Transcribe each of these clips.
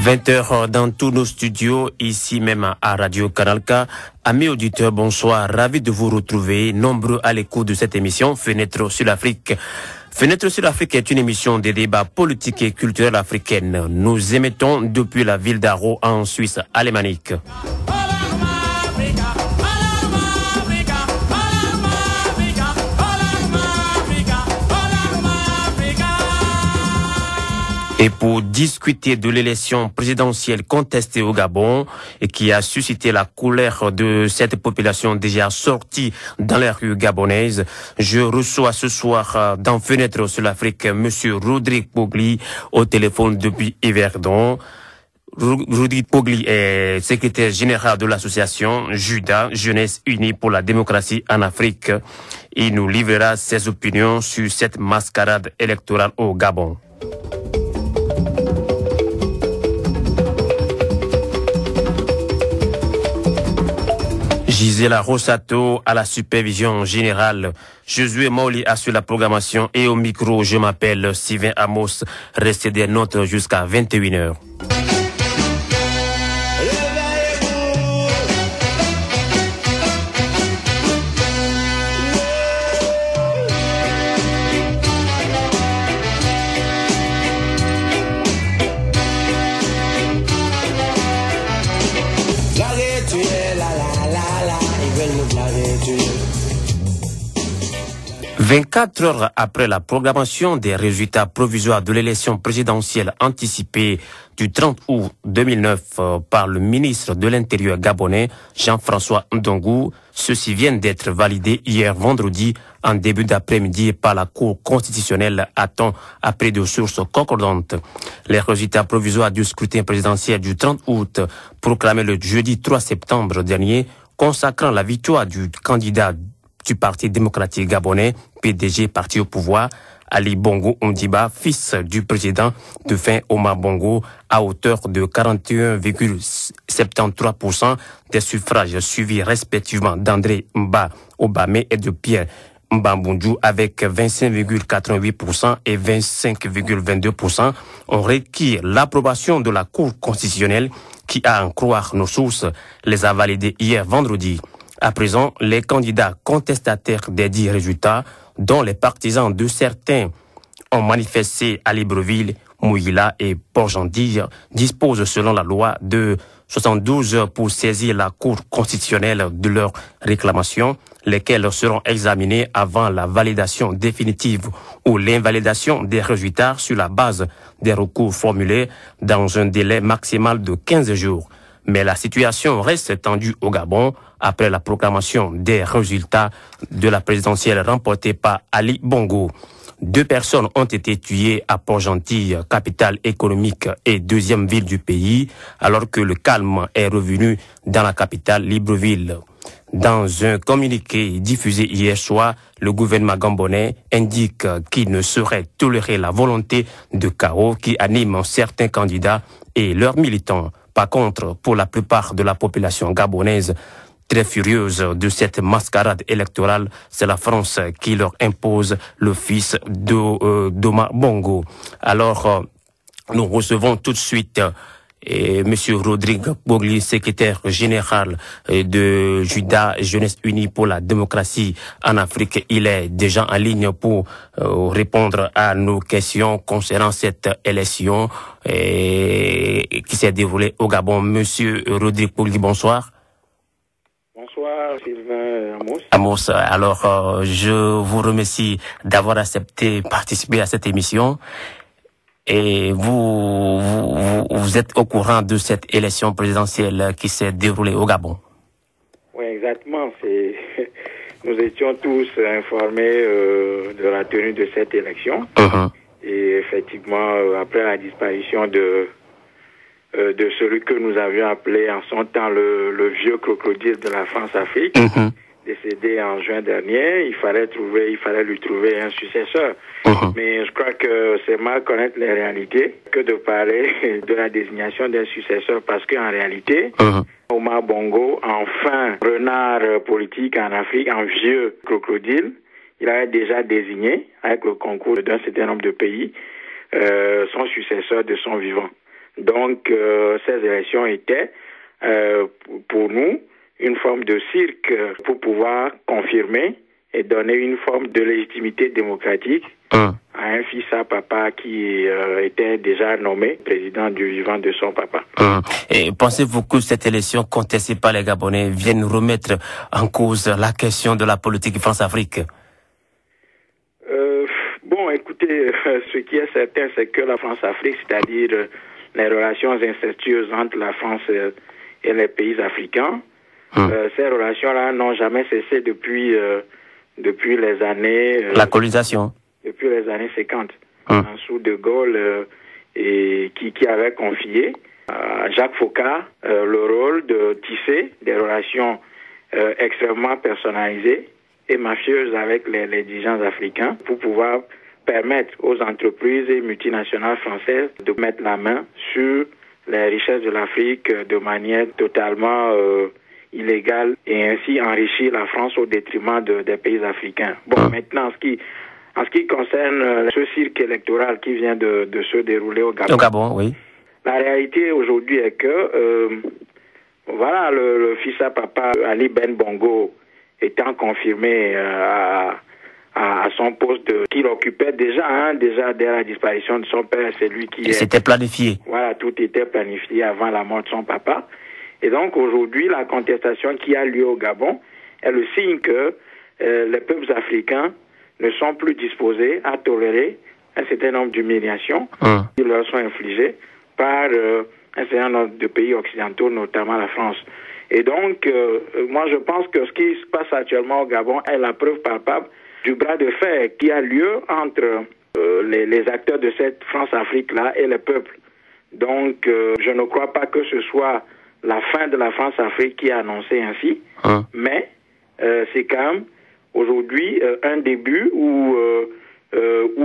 20h dans tous nos studios, ici même à Radio Canal K. Amis auditeurs, bonsoir. Ravi de vous retrouver, nombreux à l'écoute de cette émission Fenêtre sur l'Afrique. Fenêtre sur l'Afrique est une émission de débats politiques et culturels africaines. Nous émettons depuis la ville d'Aro en Suisse alémanique. Et pour discuter de l'élection présidentielle contestée au Gabon et qui a suscité la colère de cette population déjà sortie dans les rues gabonaises, je reçois ce soir dans Fenêtre sur l'Afrique Monsieur Rodrigue Pogli au téléphone depuis Yverdon. Rodrigue Pogli est secrétaire général de l'association Juda, Jeunesse Unie pour la démocratie en Afrique. Il nous livrera ses opinions sur cette mascarade électorale au Gabon. Gisela Rossato à la supervision générale. Josué Mauli assure la programmation et au micro, je m'appelle Sylvain Amos. Restez des notes jusqu'à 21h. 24 heures après la proclamation des résultats provisoires de l'élection présidentielle anticipée du 30 août 2009 par le ministre de l'Intérieur gabonais, Jean-François Ndongou, ceux-ci viennent d'être validés hier vendredi en début d'après-midi par la Cour constitutionnelle à temps après de sources concordantes. Les résultats provisoires du scrutin présidentiel du 30 août, proclamés le jeudi 3 septembre dernier, consacrant la victoire du candidat du Parti démocratique gabonais, PDG parti au pouvoir, Ali Bongo Ondimba, fils du président de fin Omar Bongo, à hauteur de 41,73% des suffrages suivis respectivement d'André Mba Obame et de Pierre Mbambundu avec 25,88% et 25,22%, ont requis l'approbation de la Cour constitutionnelle qui, à en croire nos sources, les a validés hier vendredi. À présent, les candidats contestataires des dits résultats, dont les partisans de certains ont manifesté à Libreville, Mouila et Port-Gentil, disposent selon la loi de 72 heures pour saisir la Cour constitutionnelle de leurs réclamations, lesquelles seront examinées avant la validation définitive ou l'invalidation des résultats sur la base des recours formulés dans un délai maximal de 15 jours. Mais la situation reste tendue au Gabon après la proclamation des résultats de la présidentielle remportée par Ali Bongo. 2 personnes ont été tuées à Port-Gentil, capitale économique et deuxième ville du pays, alors que le calme est revenu dans la capitale Libreville. Dans un communiqué diffusé hier soir, le gouvernement gabonais indique qu'il ne saurait tolérer la volonté de chaos qui anime certains candidats et leurs militants. Par contre, pour la plupart de la population gabonaise, très furieuse de cette mascarade électorale, c'est la France qui leur impose le fils d'Omar Bongo. Alors, nous recevons tout de suite Monsieur Rodrigue Pogli, secrétaire général de Juda, Jeunesse Unie pour la démocratie en Afrique. Il est déjà en ligne pour répondre à nos questions concernant cette élection qui s'est déroulée au Gabon. Monsieur Rodrigue Pogli, bonsoir. Bonsoir, Sylvain Amos. Amos, alors je vous remercie d'avoir accepté de participer à cette émission. Et vous êtes au courant de cette élection présidentielle qui s'est déroulée au Gabon? Oui, exactement. Nous étions tous informés de la tenue de cette élection. Et effectivement, après la disparition de celui que nous avions appelé en son temps le vieux crocodile de la France-Afrique, décédé en juin dernier, il fallait lui trouver un successeur. Mais je crois que c'est mal connaître les réalités que de parler de la désignation d'un successeur, parce qu'en réalité, Omar Bongo, enfin renard politique en Afrique, un vieux crocodile, il avait déjà désigné, avec le concours d'un certain nombre de pays, son successeur de son vivant. Donc, ces élections étaient, pour nous, une forme de cirque pour pouvoir confirmer et donner une forme de légitimité démocratique à un fils à papa qui était déjà nommé président du vivant de son papa. Et pensez-vous que cette élection contestée par les Gabonais vienne remettre en cause la question de la politique France-Afrique? Bon, écoutez, ce qui est certain, c'est que la France-Afrique, c'est-à-dire les relations incestueuses entre la France et les pays africains, ces relations-là n'ont jamais cessé depuis les années... la colonisation. Depuis les années 50, sous De Gaulle, et qui avait confié à Jacques Foccart le rôle de tisser des relations extrêmement personnalisées et mafieuses avec les dirigeants africains pour pouvoir permettre aux entreprises et multinationales françaises de mettre la main sur les richesses de l'Afrique de manière totalement illégale et ainsi enrichir la France au détriment des pays africains. Bon, maintenant, en ce qui concerne ce cirque électoral qui vient de se dérouler au Gabon. Au Gabon, oui. La réalité aujourd'hui est que, voilà, le fils à papa Ali Ben Bongo étant confirmé à son poste qu'il occupait déjà dès la disparition de son père, c'est lui qui... C'était planifié. Voilà, tout était planifié avant la mort de son papa. Et donc aujourd'hui, la contestation qui a lieu au Gabon est le signe que les peuples africains ne sont plus disposés à tolérer un certain nombre d'humiliations qui leur sont infligées par un certain nombre de pays occidentaux, notamment la France. Et donc, moi je pense que ce qui se passe actuellement au Gabon est la preuve palpable du bras de fer qui a lieu entre les acteurs de cette France-Afrique-là et le peuple. Donc, je ne crois pas que ce soit la fin de la France-Afrique qui est annoncée ainsi, mais c'est quand même aujourd'hui un début où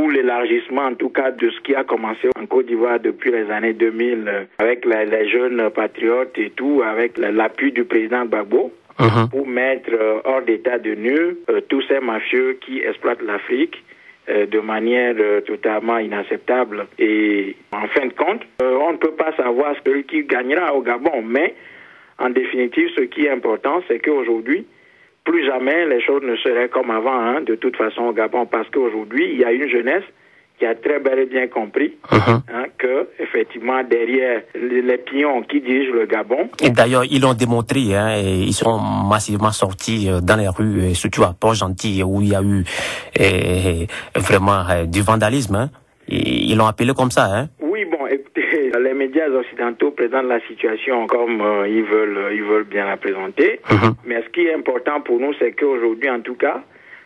l'élargissement, en tout cas, de ce qui a commencé en Côte d'Ivoire depuis les années 2000, avec les jeunes patriotes et tout, avec l'appui du président Gbagbo, pour mettre hors d'état de nuire tous ces mafieux qui exploitent l'Afrique de manière totalement inacceptable. Et en fin de compte, on ne peut pas savoir celui qui gagnera au Gabon, mais en définitive, ce qui est important, c'est qu'aujourd'hui, plus jamais les choses ne seraient comme avant, de toute façon au Gabon, parce qu'aujourd'hui, il y a une jeunesse qui a très bel et bien compris que, effectivement, derrière les pions qui dirigent le Gabon... Et d'ailleurs, ils l'ont démontré, et ils sont massivement sortis dans les rues, surtout à Port-Gentil, où il y a eu vraiment du vandalisme. Ils l'ont appelé comme ça. Oui, bon, écoutez, les médias occidentaux présentent la situation comme ils veulent bien la présenter. Mais ce qui est important pour nous, c'est qu'aujourd'hui, en tout cas,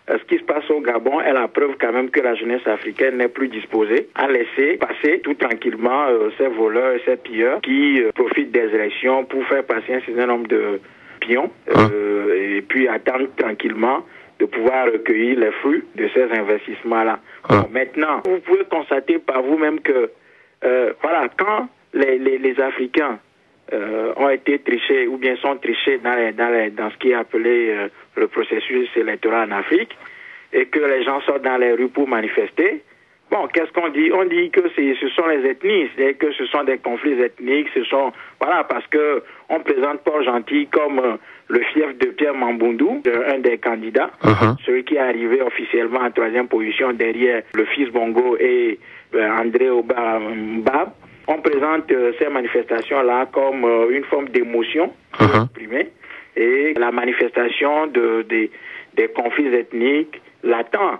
ce qui se passe au Gabon est la preuve quand même que la jeunesse africaine n'est plus disposée à laisser passer tout tranquillement ces voleurs et ces pilleurs qui profitent des élections pour faire passer un certain nombre de pions et puis attendre tranquillement de pouvoir recueillir les fruits de ces investissements-là. Bon, maintenant, vous pouvez constater par vous-même que voilà, quand les Africains ont été trichés ou bien sont trichés dans ce qui est appelé le processus électoral en Afrique et que les gens sortent dans les rues pour manifester, bon, qu'est-ce qu'on dit? On dit que ce sont les ethnies, c'est-à-dire que ce sont des conflits ethniques, voilà, parce que on présente Port-Gentil comme le fief de Pierre Mamboundou, un des candidats, celui qui est arrivé officiellement en 3e position derrière le fils Bongo et André Oba Mbab. On présente ces manifestations-là comme une forme d'émotion exprimée et la manifestation des conflits ethniques latents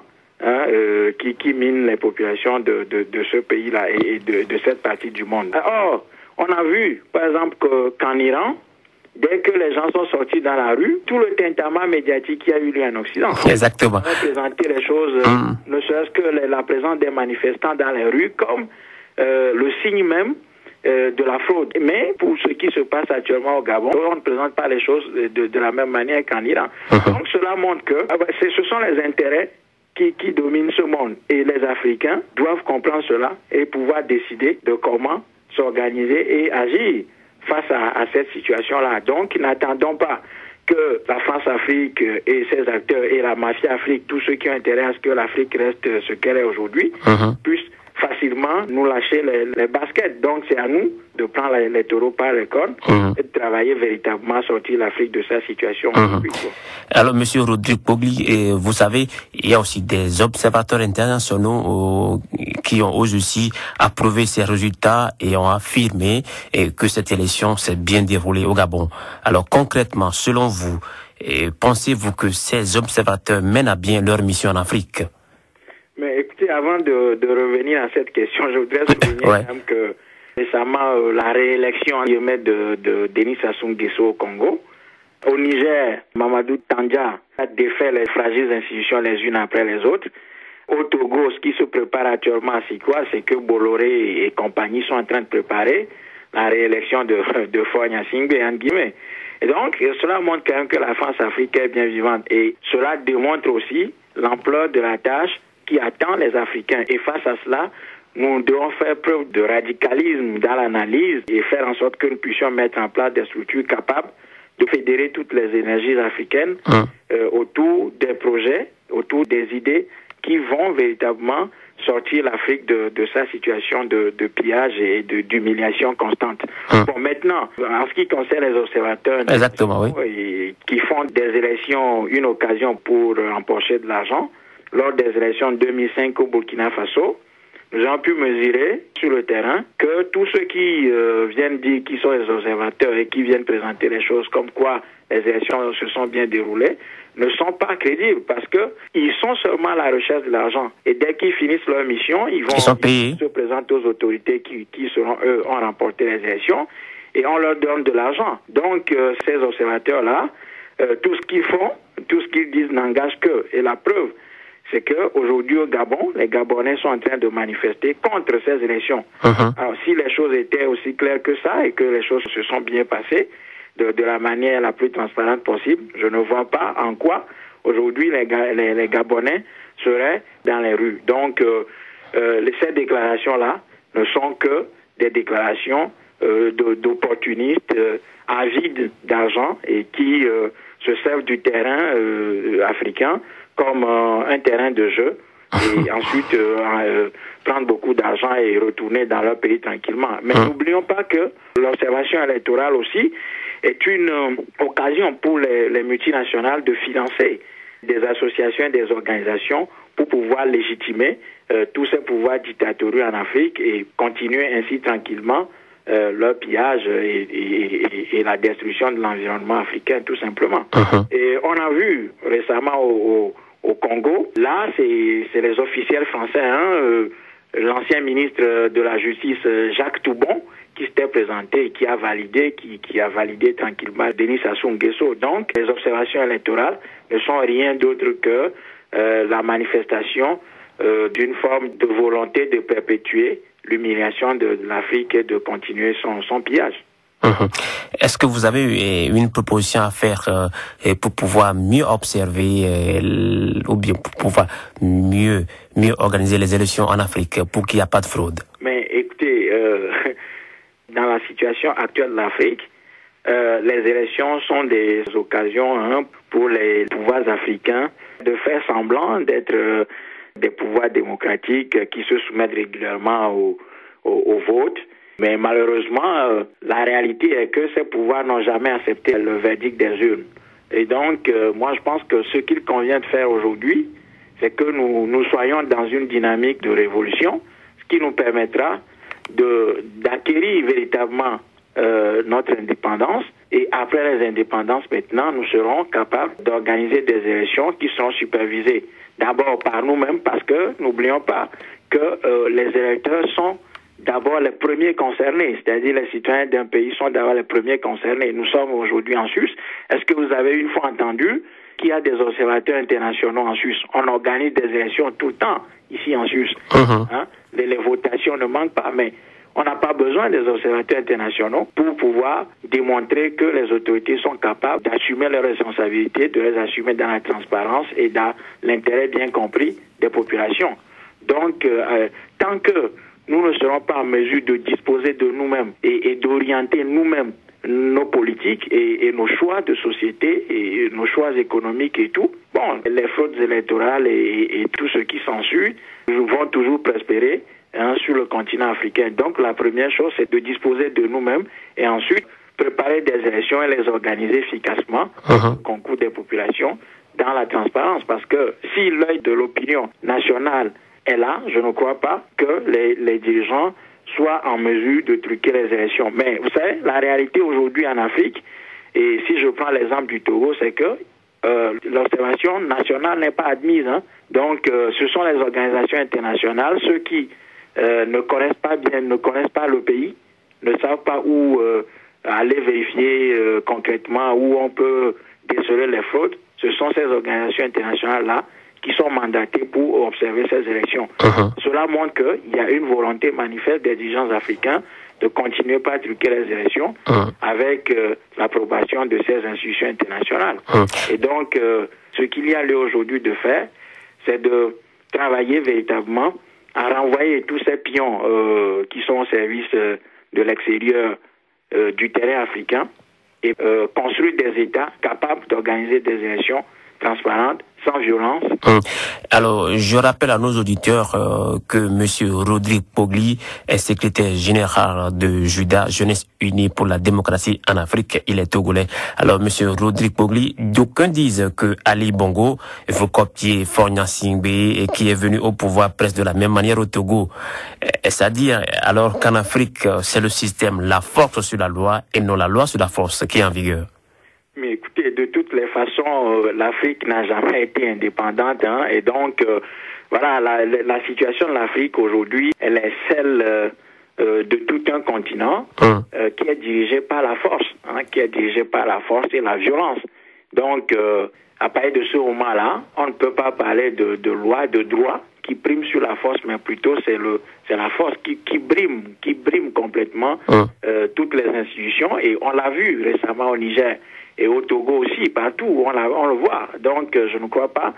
qui minent les populations de ce pays-là et de cette partie du monde. Or, on a vu, par exemple, qu'en Iran, dès que les gens sont sortis dans la rue, tout le tintamarre médiatique qui a eu lieu en Occident. Exactement. On a présenté les choses, ne serait-ce que la présence des manifestants dans les rues comme le signe même de la fraude. Mais pour ce qui se passe actuellement au Gabon, on ne présente pas les choses de la même manière qu'en Iran. Donc cela montre que ce sont les intérêts qui dominent ce monde. Et les Africains doivent comprendre cela et pouvoir décider de comment s'organiser et agir face à cette situation-là. Donc n'attendons pas que la France-Afrique et ses acteurs et la mafia Afrique, tous ceux qui ont intérêt à ce que l'Afrique reste ce qu'elle est aujourd'hui, puissent facilement nous lâcher les baskets. Donc c'est à nous de prendre les taureaux par les cornes et de travailler véritablement à sortir l'Afrique de sa situation. Alors, Monsieur Rodrigue Pogli, vous savez, il y a aussi des observateurs internationaux qui ont aussi approuvé ces résultats et ont affirmé que cette élection s'est bien déroulée au Gabon. Alors, concrètement, selon vous, pensez-vous que ces observateurs mènent à bien leur mission en Afrique? Mais écoutez, avant de revenir à cette question, je voudrais souligner quand même que récemment, la réélection de Denis Sassou Nguesso au Congo. Au Niger, Mamadou Tandja a défait les fragiles institutions les unes après les autres. Au Togo, ce qui se prépare actuellement, c'est que Bolloré et compagnie sont en train de préparer la réélection de Faure Gnassingbé, entre guillemets. Et donc, cela montre quand même que la France africaine est bien vivante. Et cela démontre aussi l'ampleur de la tâche qui attend les Africains. Et face à cela, nous devons faire preuve de radicalisme dans l'analyse et faire en sorte que nous puissions mettre en place des structures capables de fédérer toutes les énergies africaines autour des projets, autour des idées qui vont véritablement sortir l'Afrique de sa situation de pillage et d'humiliation constante. Bon, maintenant, en ce qui concerne les observateurs qui font des élections une occasion pour empocher de l'argent, lors des élections de 2005 au Burkina Faso, nous avons pu mesurer sur le terrain que tous ceux qui viennent dire qu'ils sont les observateurs et qui viennent présenter les choses comme quoi les élections se sont bien déroulées ne sont pas crédibles parce que ils sont seulement à la recherche de l'argent. Et dès qu'ils finissent leur mission, ils se présentent aux autorités qui seront, eux, ont remporté les élections et on leur donne de l'argent. Donc, ces observateurs-là, tout ce qu'ils font, tout ce qu'ils disent n'engage qu'eux. Et la preuve, c'est qu'aujourd'hui au Gabon, les Gabonais sont en train de manifester contre ces élections. Alors si les choses étaient aussi claires que ça et que les choses se sont bien passées de la manière la plus transparente possible, je ne vois pas en quoi aujourd'hui les Gabonais seraient dans les rues. Donc ces déclarations-là ne sont que des déclarations d'opportunistes avides d'argent et qui se servent du terrain africain comme un terrain de jeu et ensuite prendre beaucoup d'argent et retourner dans leur pays tranquillement. Mais n'oublions pas que l'observation électorale aussi est une occasion pour les multinationales de financer des associations et des organisations pour pouvoir légitimer tous ces pouvoirs dictatoriaux en Afrique et continuer ainsi tranquillement leur pillage et la destruction de l'environnement africain, tout simplement. Et on a vu récemment au Congo, là, c'est les officiels français, l'ancien ministre de la Justice, Jacques Toubon, qui s'était présenté et qui a validé tranquillement Denis Sassou Nguesso. Donc, les observations électorales ne sont rien d'autre que la manifestation d'une forme de volonté de perpétuer l'humiliation de l'Afrique et de continuer son pillage. Est-ce que vous avez une proposition à faire pour pouvoir mieux observer ou bien pour pouvoir mieux organiser les élections en Afrique pour qu'il n'y ait pas de fraude? Mais écoutez, dans la situation actuelle de l'Afrique, les élections sont des occasions pour les pouvoirs africains de faire semblant d'être des pouvoirs démocratiques qui se soumettent régulièrement au vote. Mais malheureusement, la réalité est que ces pouvoirs n'ont jamais accepté le verdict des urnes. Et donc, moi, je pense que ce qu'il convient de faire aujourd'hui, c'est que nous soyons dans une dynamique de révolution, ce qui nous permettra d'acquérir véritablement notre indépendance. Et après les indépendances, maintenant, nous serons capables d'organiser des élections qui seront supervisées d'abord par nous-mêmes, parce que n'oublions pas que les électeurs sont d'abord les premiers concernés, c'est-à-dire les citoyens d'un pays sont d'abord les premiers concernés. Nous sommes aujourd'hui en Suisse. Est-ce que vous avez une fois entendu qu'il y a des observateurs internationaux en Suisse? On organise des élections tout le temps ici en Suisse. Les votations ne manquent pas, mais on n'a pas besoin des observateurs internationaux pour pouvoir démontrer que les autorités sont capables d'assumer leurs responsabilités, de les assumer dans la transparence et dans l'intérêt bien compris des populations. Donc, tant que nous ne serons pas en mesure de disposer de nous-mêmes et d'orienter nous-mêmes nos politiques et nos choix de société et nos choix économiques et tout, bon, les fraudes électorales et tout ce qui s'ensuit vont toujours prospérer sur le continent africain. Donc la première chose, c'est de disposer de nous-mêmes et ensuite préparer des élections et les organiser efficacement au concours des populations dans la transparence. Parce que si l'œil de l'opinion nationale est là, je ne crois pas que les dirigeants soient en mesure de truquer les élections. Mais vous savez, la réalité aujourd'hui en Afrique, et si je prends l'exemple du Togo, c'est que l'observation nationale n'est pas admise. Donc, ce sont les organisations internationales, ceux qui ne connaissent pas bien, ne connaissent pas le pays, ne savent pas où aller vérifier concrètement, où on peut déceler les fraudes. Ce sont ces organisations internationales-là qui sont mandatées pour observer ces élections. Cela montre qu'il y a une volonté manifeste des dirigeants africains de continuer par truquer les élections avec l'approbation de ces institutions internationales. Et donc, ce qu'il y a lieu aujourd'hui de faire, c'est de travailler véritablement à renvoyer tous ces pions qui sont au service de l'extérieur du terrain africain et construire des États capables d'organiser des élections transparentes, sans violence. Alors, je rappelle à nos auditeurs que M. Rodrigue Pogli est secrétaire général de Juda, Jeunesse Unie pour la démocratie en Afrique. Il est togolais. Alors, M. Rodrigue Pogli, d'aucuns disent que Ali Bongo veut copier Faure Gnassingbé et qui est venu au pouvoir presque de la même manière au Togo. C'est-à-dire, alors qu'en Afrique, c'est le système, la force sur la loi et non la loi sur la force qui est en vigueur. Mais écoutez, de toutes les façons, l'Afrique n'a jamais été indépendante, et donc voilà, la situation de l'Afrique aujourd'hui, elle est celle de tout un continent qui est dirigé par la force, qui est dirigé par la force et la violence. Donc, à partir de ce moment-là, on ne peut pas parler de loi, de droit qui prime sur la force, mais plutôt c'est la force qui brime complètement toutes les institutions, et on l'a vu récemment au Niger. Et au Togo aussi, partout, on le voit. Donc, je ne crois pas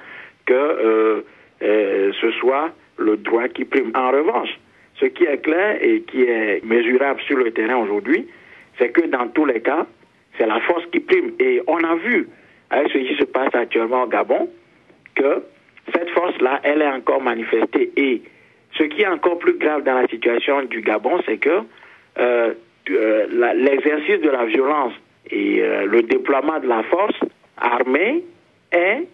que ce soit le droit qui prime. En revanche, ce qui est clair et qui est mesurable sur le terrain aujourd'hui, c'est que dans tous les cas, c'est la force qui prime. Et on a vu, avec ce qui se passe actuellement au Gabon, que cette force-là, elle est encore manifestée. Et ce qui est encore plus grave dans la situation du Gabon, c'est que l'exercice de la violence et le déploiement de la force armée est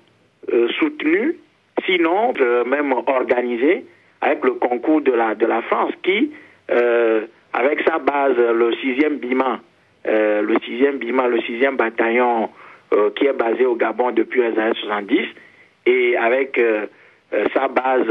soutenu, sinon même organisé, avec le concours de la France qui, avec sa base, le 6e BIMA, le 6e bataillon qui est basé au Gabon depuis les années 70, et avec sa base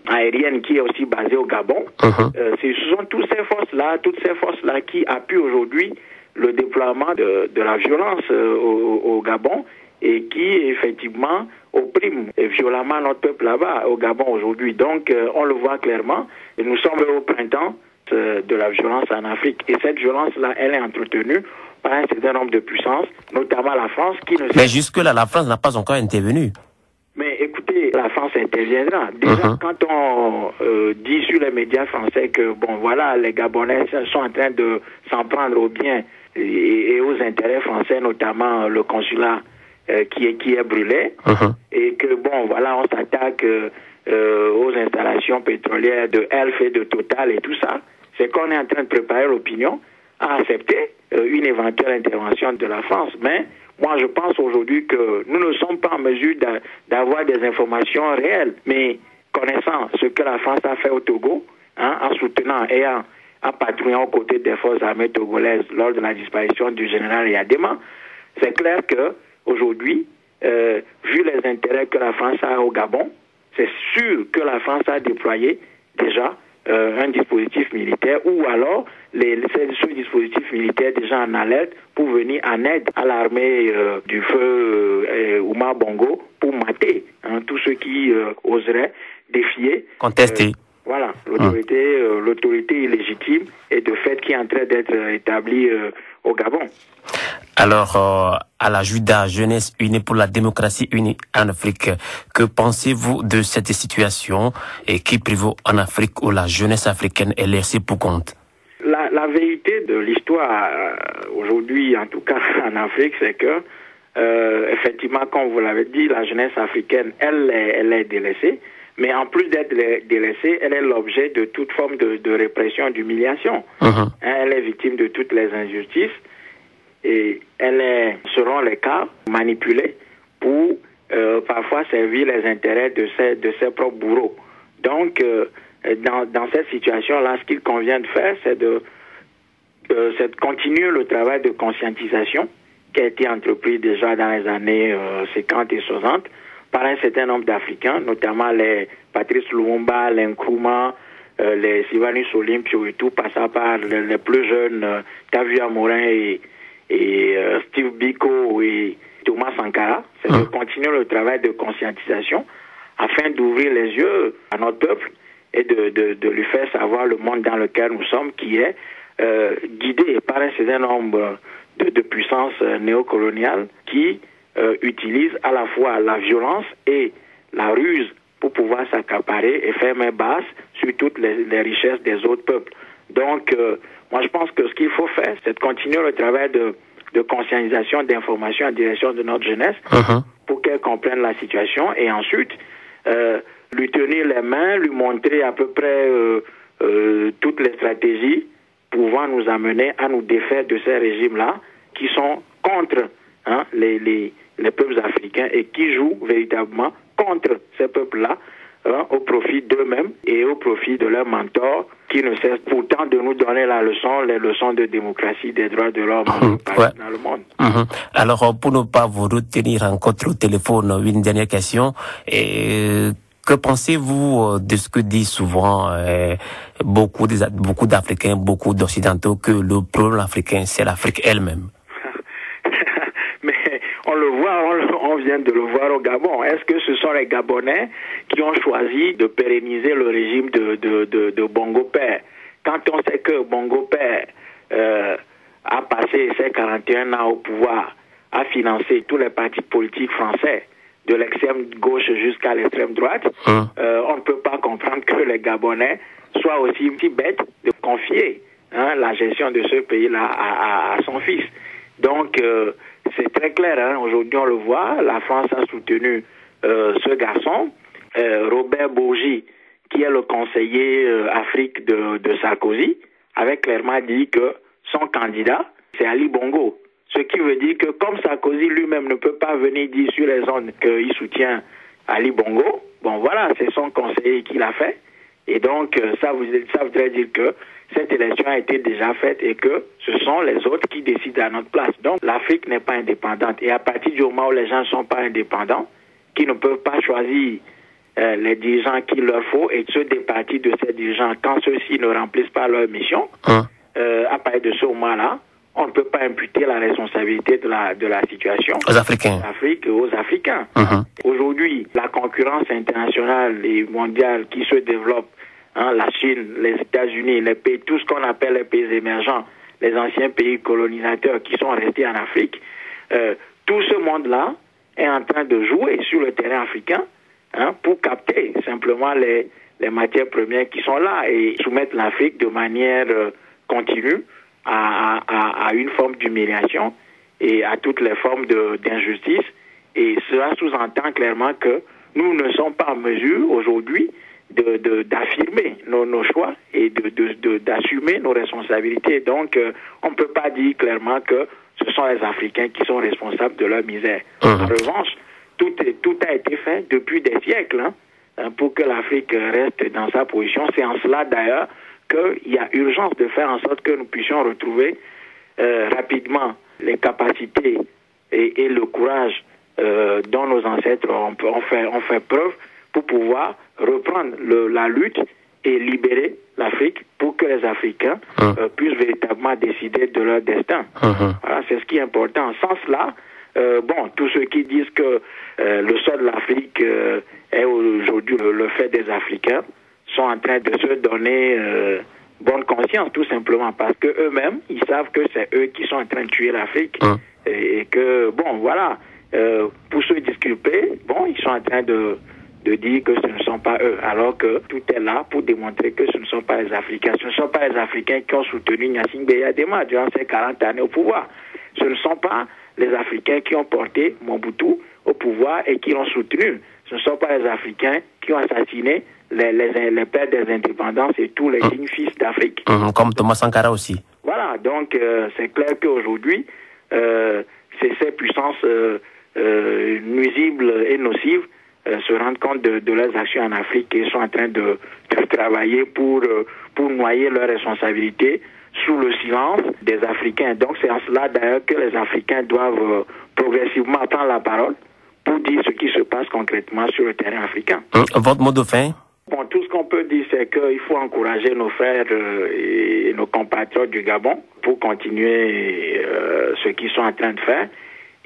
aérienne qui est aussi basée au Gabon, ce sont toutes ces forces-là qui appuient aujourd'hui le déploiement de la violence au Gabon et qui, effectivement, opprime violemment notre peuple là-bas, au Gabon aujourd'hui. Donc, on le voit clairement. Nous sommes au printemps de la violence en Afrique. Et cette violence-là, elle est entretenue par un certain nombre de puissances, notamment la France, qui ne... Mais jusque-là, la France n'a pas encore intervenu. Mais écoutez, la France interviendra. Déjà, quand on dit sur les médias français que, bon, voilà, les Gabonais sont en train de s'en prendre aux biens et aux intérêts français, notamment le consulat qui est brûlé, et que, bon, voilà, on s'attaque aux installations pétrolières de Elf et de Total et tout ça, c'est qu'on est en train de préparer l'opinion à accepter une éventuelle intervention de la France. Mais moi, je pense aujourd'hui que nous ne sommes pas en mesure d'avoir des informations réelles, mais connaissant ce que la France a fait au Togo, en soutenant et en patrouillant aux côtés des forces armées togolaises lors de la disparition du général Yadema, c'est clair que aujourd'hui, vu les intérêts que la France a au Gabon, c'est sûr que la France a déployé déjà un dispositif militaire, ou alors ce dispositif militaire déjà en alerte pour venir en aide à l'armée du feu Oumar Bongo pour mater tous ceux qui oseraient défier, contester. Voilà, l'autorité illégitime et de fait qui est en train d'être établie au Gabon. Alors, à la Juda, Jeunesse Unie pour la démocratie unie en Afrique, que pensez-vous de cette situation et qui prévaut en Afrique où la jeunesse africaine est laissée pour compte? La vérité de l'histoire aujourd'hui, en tout cas en Afrique, c'est que effectivement, comme vous l'avez dit, la jeunesse africaine, elle est délaissée. Mais en plus d'être délaissée, elle est l'objet de toute forme de répression, d'humiliation. Elle est victime de toutes les injustices et elle est, selon les cas, manipulée pour parfois servir les intérêts de ses propres bourreaux. Donc, dans cette situation-là, ce qu'il convient de faire, c'est de continuer le travail de conscientisation qui a été entrepris déjà dans les années 50 et 60 par un certain nombre d'Africains, notamment les Patrice Lumumba, les Nkrumah, les Sylvanus Olympio et tout, passant par les plus jeunes, Tavia Morin et Steve Biko et Thomas Sankara. C'est de continuer le travail de conscientisation afin d'ouvrir les yeux à notre peuple et de lui faire savoir le monde dans lequel nous sommes, qui est guidé par un certain nombre de puissances néocoloniales qui utilisent à la fois la violence et la ruse pour pouvoir s'accaparer et faire main basse sur toutes les richesses des autres peuples. Donc, moi je pense que ce qu'il faut faire, c'est de continuer le travail de conscientisation, d'information en direction de notre jeunesse pour qu'elle comprenne la situation et ensuite lui tenir les mains, lui montrer à peu près toutes les stratégies pouvant nous amener à nous défaire de ces régimes-là qui sont contre les peuples africains et qui jouent véritablement contre ces peuples-là au profit d'eux-mêmes et au profit de leurs mentors qui ne cessent pourtant de nous donner les leçons de démocratie, des droits de l'homme dans le monde. Alors, pour ne pas vous retenir encore au téléphone, une dernière question. Que pensez-vous de ce que disent souvent beaucoup d'Africains, beaucoup d'Occidentaux, que le problème africain, c'est l'Afrique elle-même? Mais on le voit, on vient de le voir au Gabon. Est-ce que ce sont les Gabonais qui ont choisi de pérenniser le régime de Bongo Père? Quand on sait que Bongo Père a passé ses 41 ans au pouvoir, a financé tous les partis politiques français, de l'extrême gauche jusqu'à l'extrême droite, on ne peut pas comprendre que les Gabonais soient aussi bêtes de confier la gestion de ce pays-là à son fils. Donc, c'est très clair, aujourd'hui on le voit, la France a soutenu ce garçon, Robert Bourgi, qui est le conseiller Afrique de Sarkozy, avait clairement dit que son candidat, c'est Ali Bongo. Ce qui veut dire que comme Sarkozy lui-même ne peut pas venir dire sur les ondes qu'il soutient Ali Bongo, bon voilà, c'est son conseiller qui l'a fait. Et donc, ça voudrait dire que cette élection a été déjà faite et que ce sont les autres qui décident à notre place. Donc, l'Afrique n'est pas indépendante. Et à partir du moment où les gens ne sont pas indépendants, qui ne peuvent pas choisir les dirigeants qu'il leur faut et se départir de ces dirigeants quand ceux-ci ne remplissent pas leur mission, à partir de ce moment-là, on ne peut pas imputer la responsabilité de la situation aux Africains. Aux Africains. Aujourd'hui, la concurrence internationale et mondiale qui se développe, la Chine, les États-Unis, les pays, tout ce qu'on appelle les pays émergents, les anciens pays colonisateurs qui sont restés en Afrique, tout ce monde-là est en train de jouer sur le terrain africain pour capter simplement les matières premières qui sont là et soumettre l'Afrique de manière continue à une forme d'humiliation et à toutes les formes d'injustice. Et cela sous-entend clairement que nous ne sommes pas en mesure aujourd'hui d'affirmer nos choix et d'assumer nos responsabilités. Donc, on ne peut pas dire clairement que ce sont les Africains qui sont responsables de leur misère. En revanche, tout a été fait depuis des siècles pour que l'Afrique reste dans sa position. C'est en cela d'ailleurs qu'il y a urgence de faire en sorte que nous puissions retrouver rapidement les capacités et le courage dont nos ancêtres ont fait preuve pour pouvoir reprendre la lutte et libérer l'Afrique pour que les Africains puissent véritablement décider de leur destin. Voilà, c'est ce qui est important. Sans cela, tous ceux qui disent que le sort de l'Afrique est aujourd'hui le fait des Africains sont en train de se donner bonne conscience, tout simplement, parce que eux-mêmes, ils savent que c'est eux qui sont en train de tuer l'Afrique et que, pour se disculper, ils sont en train de dire que ce ne sont pas eux, alors que tout est là pour démontrer que ce ne sont pas les Africains. Ce ne sont pas les Africains qui ont soutenu Gnassingbé Eyadéma durant ces 40 années au pouvoir. Ce ne sont pas les Africains qui ont porté Mobutu au pouvoir et qui l'ont soutenu ce ne sont pas les Africains qui ont assassiné les pères des indépendances et tous les dignes fils d'Afrique. Comme Thomas Sankara aussi. Voilà, donc c'est clair qu'aujourd'hui, c'est ces puissances nuisibles et nocives se rendent compte de leurs actions en Afrique et sont en train de travailler pour noyer leurs responsabilités sous le silence des Africains. Donc c'est en cela d'ailleurs que les Africains doivent progressivement prendre la parole pour dire ce qui se passe concrètement sur le terrain africain. Votre mot de fin? Bon, tout ce qu'on peut dire, c'est qu'il faut encourager nos frères et nos compatriotes du Gabon pour continuer ce qu'ils sont en train de faire.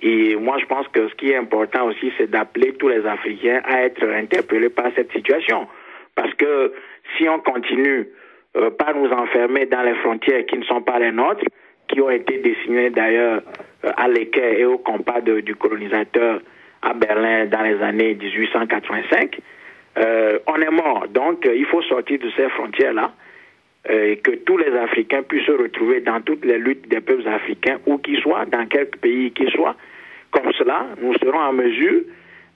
Et moi, je pense que ce qui est important aussi, c'est d'appeler tous les Africains à être interpellés par cette situation. Parce que si on continue par nous enfermer dans les frontières qui ne sont pas les nôtres, qui ont été dessinées d'ailleurs à l'équerre et au compas du colonisateur à Berlin dans les années 1885, on est mort. Donc, il faut sortir de ces frontières-là et que tous les Africains puissent se retrouver dans toutes les luttes des peuples africains, où qu'ils soient, dans quelques pays qu'ils soient. Comme cela, nous serons en mesure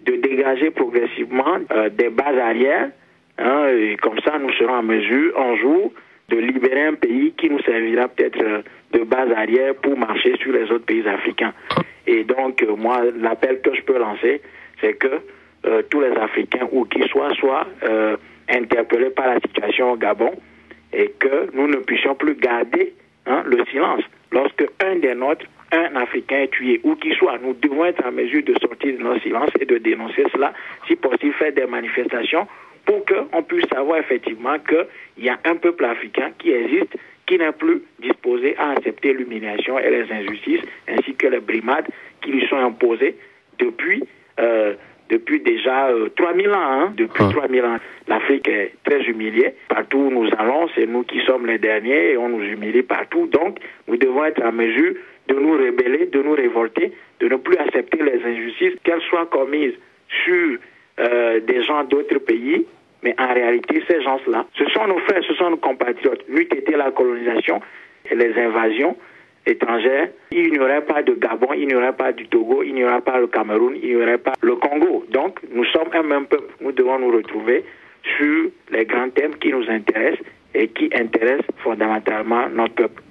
de dégager progressivement des bases arrières. Et comme ça, nous serons en mesure, un jour, de libérer un pays qui nous servira peut-être de base arrière pour marcher sur les autres pays africains. Et donc, moi, l'appel que je peux lancer, c'est que tous les Africains, où qu'ils soient interpellés par la situation au Gabon, et que nous ne puissions plus garder le silence. Lorsque un des nôtres, un Africain est tué, où qu'il soit, nous devons être en mesure de sortir de nos silences et de dénoncer cela, si possible faire des manifestations, pour qu'on puisse savoir effectivement qu'il y a un peuple africain qui existe, qui n'est plus disposé à accepter l'humiliation et les injustices, ainsi que les brimades qui lui sont imposées depuis déjà 3000 ans. Depuis 3000 ans, l'Afrique est très humiliée. Partout où nous allons, c'est nous qui sommes les derniers et on nous humilie partout. Donc, nous devons être en mesure de nous rebeller, de nous révolter, de ne plus accepter les injustices, qu'elles soient commises sur des gens d'autres pays. Mais en réalité, ces gens-là, ce sont nos frères, ce sont nos compatriotes. N'eût été la colonisation et les invasions étrangères, il n'y aurait pas de Gabon, il n'y aurait pas du Togo, il n'y aurait pas le Cameroun, il n'y aurait pas le Congo. Donc, nous sommes un même peuple. Nous devons nous retrouver sur les grands thèmes qui nous intéressent et qui intéressent fondamentalement notre peuple.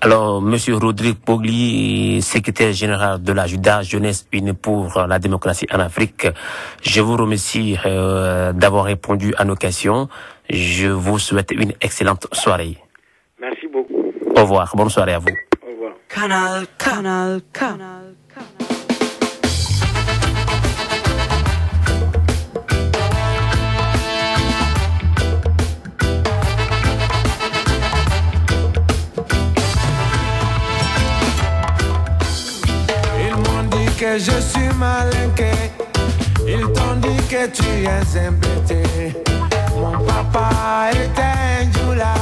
Alors, Monsieur Rodrigue Pogli, secrétaire général de la JUDA, Jeunesse Unie pour la démocratie en Afrique, je vous remercie d'avoir répondu à nos questions. Je vous souhaite une excellente soirée. Merci beaucoup. Au revoir. Bonne soirée à vous. Au revoir. Canal K. Que je suis malinqué, ils t'ont dit que tu es embêté. Mon papa était un djoula.